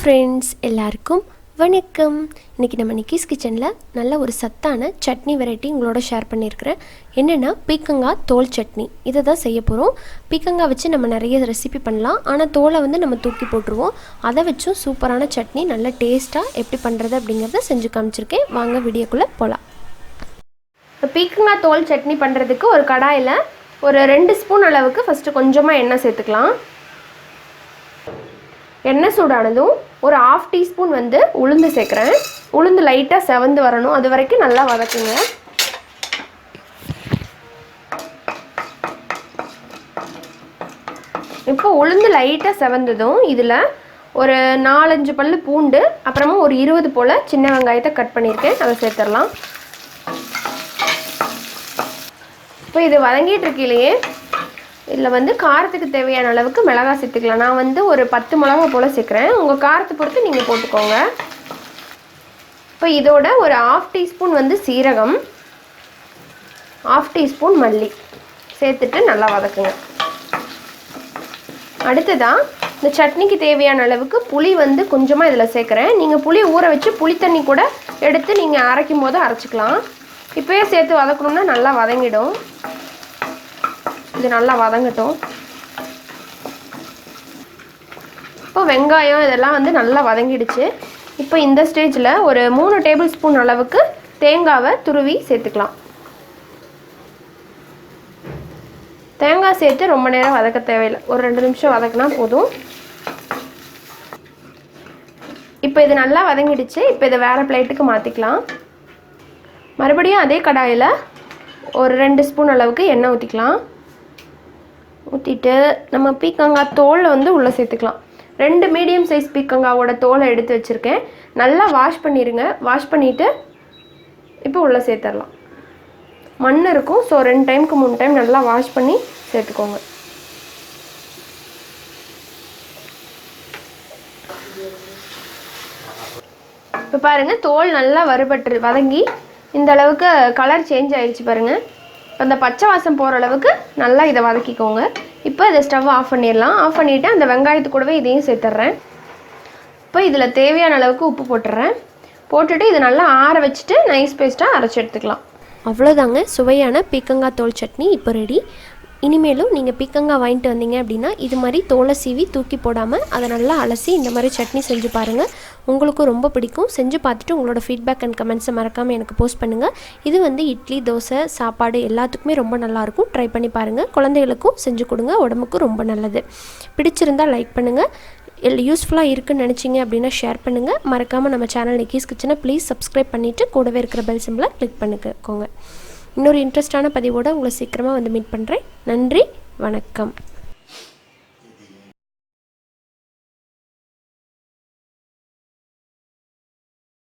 friends எல்லாருக்கும் வணக்கம் இன்னைக்கு நம்ம நிக்கிஸ் கிச்சன்ல நல்ல ஒரு சத்தான சட்னி வெரைட்டி உங்களோட ஷேர் பண்ணியிருக்கேன் என்னன்னா பீக்கங்காய் தோல் சட்னி இத தான் செய்ய போறோம் பீக்கங்காய் வச்சு நம்ம நிறைய ரெசிபி பண்ணலாம் ஆனா தோலை வந்து நம்ம தூக்கி போட்டுருவோம் அத வச்சும் சூப்பரான சட்னி நல்ல டேஸ்டா எப்படி பண்றது அப்படிங்கறத செஞ்சு காமிச்சிருக்கேன் வாங்க வீடியோக்குள்ள போலாம் பீக்கங்காய் தோல் சட்னி பண்றதுக்கு ஒரு கடாயில ஒரு 2 ஸ்பூன் அளவுக்கு ஃபர்ஸ்ட் கொஞ்சமா எண்ணெய் சேர்த்துக்கலாம் எண்ணெய் சூடானதும் ஒரு 1/2 டீஸ்பூன் வந்து உளுந்து சேர்க்குறேன் உளுந்து லைட்டாக செவந்து வரணும் அது வரைக்கும் நல்லா வதக்குங்க இப்போ உளுந்து லைட்டாக செவந்ததும் இதில் ஒரு 4-5 பல்லு பூண்டு அப்புறமா ஒரு 20 போல் சின்ன வெங்காயத்தை கட் பண்ணியிருக்கேன் அதை சேர்த்துடலாம் இப்போ இது வதங்கிட்டு இருக்கையிலேயே இதில் வந்து காரத்துக்கு தேவையான அளவுக்கு மிளகாய் சேர்த்துக்கலாம் நான் வந்து ஒரு 10 மிளகாய் போல் சேர்க்குறேன் உங்கள் காரத்தை பொறுத்து நீங்கள் போட்டுக்கோங்க இப்போ இதோட ஒரு 1/2 டீஸ்பூன் வந்து சீரகம் 1/2 டீஸ்பூன் மல்லி சேர்த்துட்டு நல்லா வதக்குங்க அடுத்ததாக இந்த சட்னிக்கு தேவையான அளவுக்கு புளி வந்து கொஞ்சமாக இதில் சேர்க்குறேன் நீங்கள் புளி ஊற வச்சு புளி தண்ணி கூட எடுத்து நீங்கள் அரைக்கும் போது அரைச்சிக்கலாம் இப்போயே சேர்த்து வதக்கணும்னா நல்லா வதங்கிடும் இது நல்லா வதங்கட்டும் இப்போ வெங்காயம் இதெல்லாம் வந்து நல்லா வதங்கிடுச்சு இப்போ இந்த ஸ்டேஜில் ஒரு 3 டேபிள் ஸ்பூன் அளவுக்கு தேங்காவை துருவி சேர்த்துக்கலாம் தேங்காய் சேர்த்து ரொம்ப நேரம் வதக்க தேவையில்லை ஒரு 2 நிமிஷம் வதக்கினா போதும் இப்போ இது நல்லா வதங்கிடுச்சு இப்போ இதை வேறு பிளேட்டுக்கு மாற்றிக்கலாம் மறுபடியும் அதே கடாயில் ஒரு 2 ஸ்பூன் அளவுக்கு எண்ணெய் ஊற்றிக்கலாம் ஊற்றிட்டு நம்ம பீக்கங்காய் தோலை வந்து உள்ளே சேர்த்துக்கலாம் 2 மீடியம் சைஸ் பீக்கங்காவோட தோலை எடுத்து வச்சுருக்கேன் நல்லா வாஷ் பண்ணிடுங்க வாஷ் பண்ணிவிட்டு இப்போ உள்ளே சேர்த்துடலாம் மண் இருக்கும் ஸோ 2 டைமுக்கு 3 டைம் நல்லா வாஷ் பண்ணி சேர்த்துக்கோங்க இப்போ பாருங்கள் தோல் நல்லா வதங்கி இந்த அளவுக்கு கலர் சேஞ்ச் ஆயிடுச்சு பாருங்கள் இப்போ அந்த பச்சை வாசம் போகிற அளவுக்கு நல்லா இதை வதக்கிக்கோங்க இப்போ இதை ஸ்டவ் ஆஃப் பண்ணிடலாம் ஆஃப் பண்ணிவிட்டு அந்த வெங்காயத்து கூடவே இதையும் சேர்த்துட்றேன் இப்போ இதில் தேவையான அளவுக்கு உப்பு போட்டுட்டு இதை நல்லா ஆற வச்சுட்டு நைஸ் பேஸ்ட்டாக அரைச்சி எடுத்துக்கலாம் அவ்வளோதாங்க சுவையான பீக்கங்காய் தோல் சட்னி இப்போ ரெடி இனிமேலும் நீங்கள் பீக்கங்காய் வாங்கிட்டு வந்தீங்க அப்படின்னா இது மாதிரி தோலை சீவி தூக்கி போடாமல் அதை நல்லா அலசி இந்த மாதிரி சட்னி செஞ்சு பாருங்கள் உங்களுக்கும் ரொம்ப பிடிக்கும் செஞ்சு பார்த்துட்டு உங்களோட ஃபீட்பேக் அண்ட் கமெண்ட்ஸை மறக்காமல் எனக்கு போஸ்ட் பண்ணுங்கள் இது வந்து இட்லி தோசை சாப்பாடு எல்லாத்துக்குமே ரொம்ப நல்லாயிருக்கும் ட்ரை பண்ணி பாருங்கள் குழந்தைகளுக்கும் செஞ்சு கொடுங்க உடம்புக்கும் ரொம்ப நல்லது பிடிச்சிருந்தால் லைக் பண்ணுங்கள் யூஸ்ஃபுல்லாக இருக்குன்னு நினச்சிங்க அப்படின்னா ஷேர் பண்ணுங்கள் மறக்காமல் நம்ம சேனல் நிக்கிஸ் கிச்சனை ப்ளீஸ் சப்ஸ்கிரைப் பண்ணிவிட்டு கூடவே இருக்கிற பெல் சிம்பிளை கிளிக் பண்ணிக்கோங்க இன்னொரு இன்ட்ரெஸ்டான பதிவோடு உங்களை சீக்கிரமாக வந்து மீட் பண்ணுறேன் நன்றி வணக்கம்